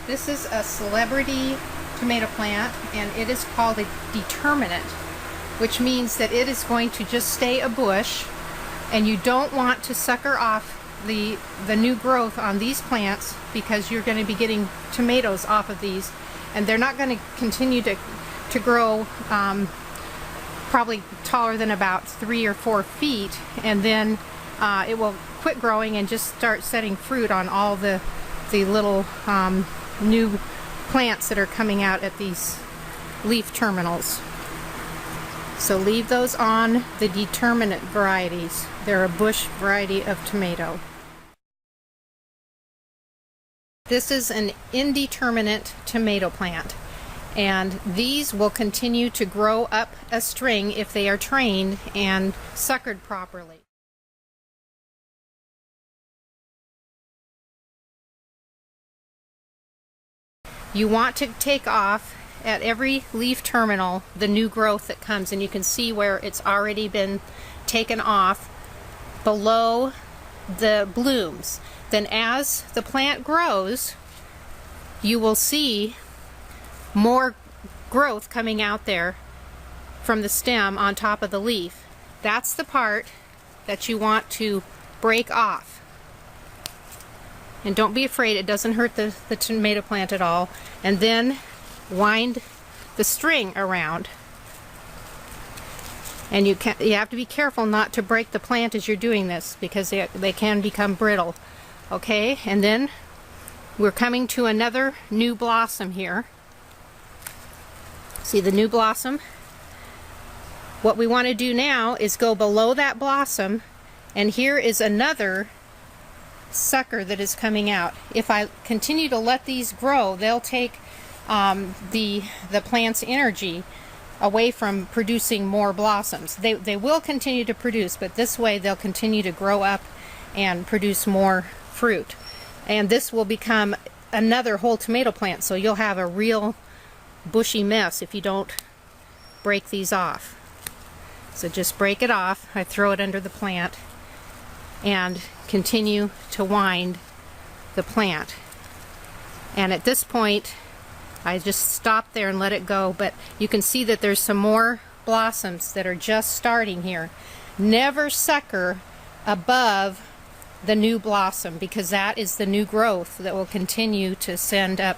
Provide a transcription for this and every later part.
This is a celebrity tomato plant, and it is called a determinate, which means that it is going to just stay a bush, and you don't want to sucker off the new growth on these plants, because you're going to be getting tomatoes off of these, and they're not going to continue to grow probably taller than about 3 or 4 feet, and then it will quit growing and just start setting fruit on all the little new plants that are coming out at these leaf terminals. So leave those on the determinate varieties. They're a bush variety of tomato. This is an indeterminate tomato plant, and these will continue to grow up a string if they are trained and suckered properly. You want to take off at every leaf terminal the new growth that comes, and you can see where it's already been taken off below the blooms. Then as the plant grows, you will see more growth coming out there from the stem on top of the leaf. That's the part that you want to break off. And don't be afraid, it doesn't hurt the tomato plant at all. And then wind the string around. And you have to be careful not to break the plant as you're doing this, because they can become brittle. Okay, and then we're coming to another new blossom here. See the new blossom? What we want to do now is go below that blossom, and here is another sucker that is coming out. If I continue to let these grow, they'll take the plant's energy away from producing more blossoms. They will continue to produce, but this way they'll continue to grow up and produce more fruit. And this will become another whole tomato plant, so you'll have a real bushy mess if you don't break these off. So just break it off. I throw it under the plant and continue to wind the plant. And at this point I just stop there and let it go, but you can see that there's some more blossoms that are just starting here. Never sucker above the new blossom, because that is the new growth that will continue to send up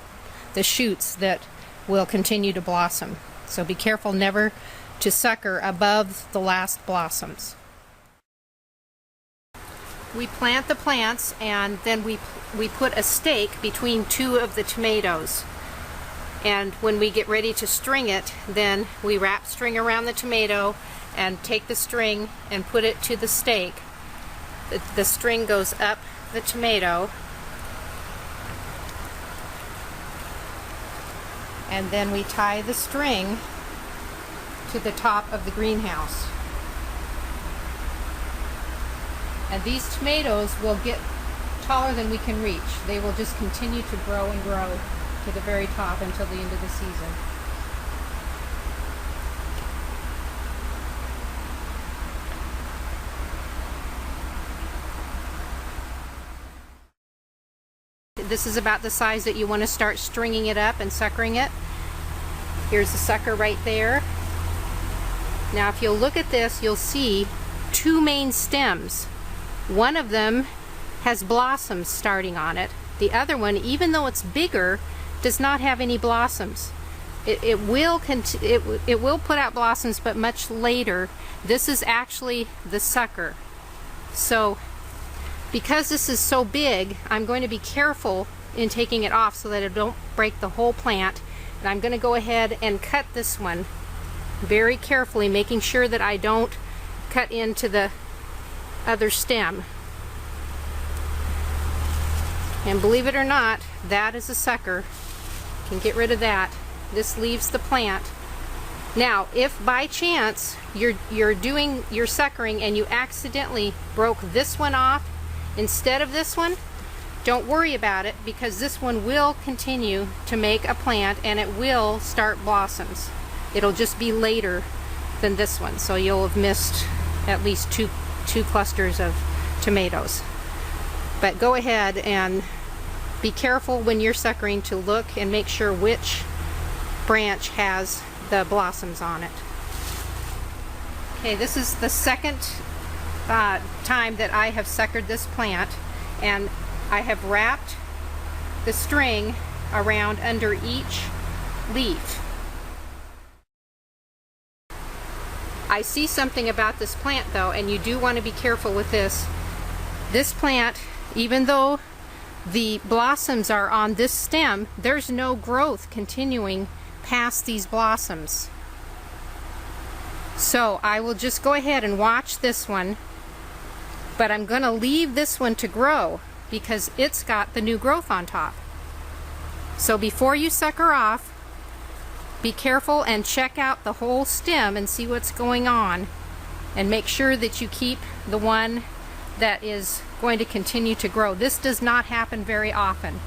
the shoots that will continue to blossom. So be careful never to sucker above the last blossoms. We plant the plants, and then we put a stake between 2 of the tomatoes. And when we get ready to string it, then we wrap string around the tomato and take the string and put it to the stake. The string goes up the tomato, and then we tie the string to the top of the greenhouse. And these tomatoes will get taller than we can reach. They will just continue to grow and grow to the very top until the end of the season. This is about the size that you want to start stringing it up and suckering it. Here's the sucker right there. Now if you'll look at this, you'll see 2 main stems. One of them has blossoms starting on it. The other one, even though it's bigger, does not have any blossoms. It will put out blossoms, but much later. This is actually the sucker. So because this is so big, I'm going to be careful in taking it off so that it don't break the whole plant. And I'm going to go ahead and cut this one very carefully, making sure that I don't cut into the other stem. And believe it or not, that is a sucker. You can get rid of that. This leaves the plant. Now, if by chance you're doing your suckering and you accidentally broke this one off instead of this one, don't worry about it, because this one will continue to make a plant and it will start blossoms. It'll just be later than this one, so you'll have missed at least two clusters of tomatoes. But go ahead and Be careful when you're suckering to look and make sure which branch has the blossoms on it. Okay, this is the second time that I have suckered this plant, and I have wrapped the string around under each leaf. I see something about this plant though, and you do want to be careful with this. This plant, even though the blossoms are on this stem, there's no growth continuing past these blossoms. So I will just go ahead and watch this one, but I'm going to leave this one to grow because it's got the new growth on top. So before you sucker off, be careful and check out the whole stem and see what's going on, and make sure that you keep the one that is going to continue to grow. This does not happen very often.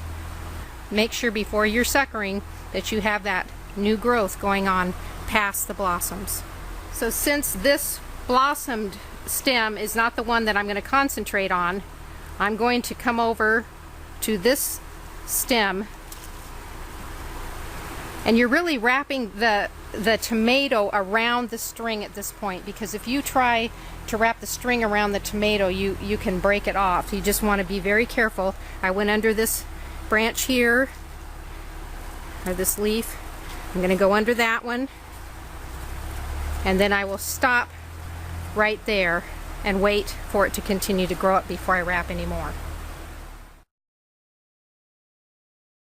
Make sure before you're suckering that you have that new growth going on past the blossoms. So since this blossomed stem is not the one that I'm going to concentrate on, I'm going to come over to this stem, and you're really wrapping the tomato around the string at this point, because if you try to wrap the string around the tomato, you can break it off. You just want to be very careful. I went under this branch here, or this leaf. I'm going to go under that one, and then I will stop right there and wait for it to continue to grow up before I wrap any more.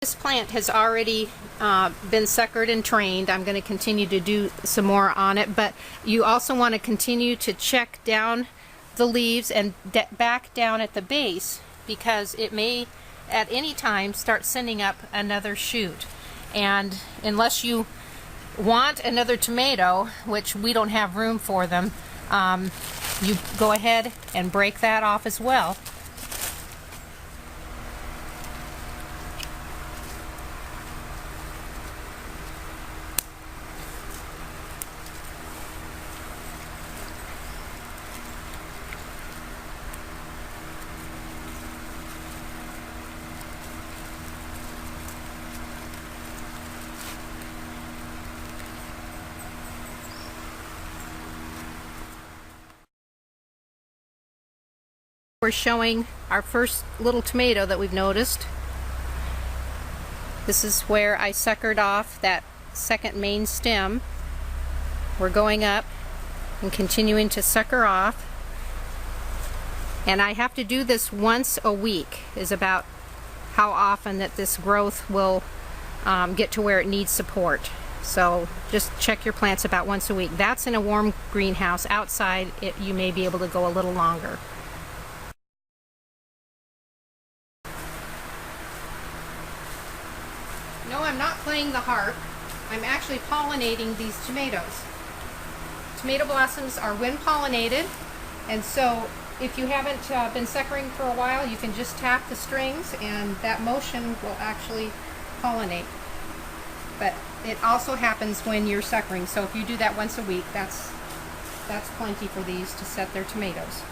This plant has already been suckered and trained. I'm going to continue to do some more on it, but you also want to continue to check down the leaves and back down at the base, because it may at any time start sending up another shoot. And unless you want another tomato, which we don't have room for them, you go ahead and break that off as well. We're showing our first little tomato that we've noticed. This is where I suckered off that second main stem. We're going up and continuing to sucker off. And I have to do this once a week, is about how often that this growth will get to where it needs support. So just check your plants about once a week. That's in a warm greenhouse. Outside, you may be able to go a little longer. No, I'm not playing the harp. I'm actually pollinating these tomatoes. Tomato blossoms are wind pollinated, and so if you haven't been suckering for a while, you can just tap the strings and that motion will actually pollinate. But it also happens when you're suckering, so if you do that once a week, that's plenty for these to set their tomatoes.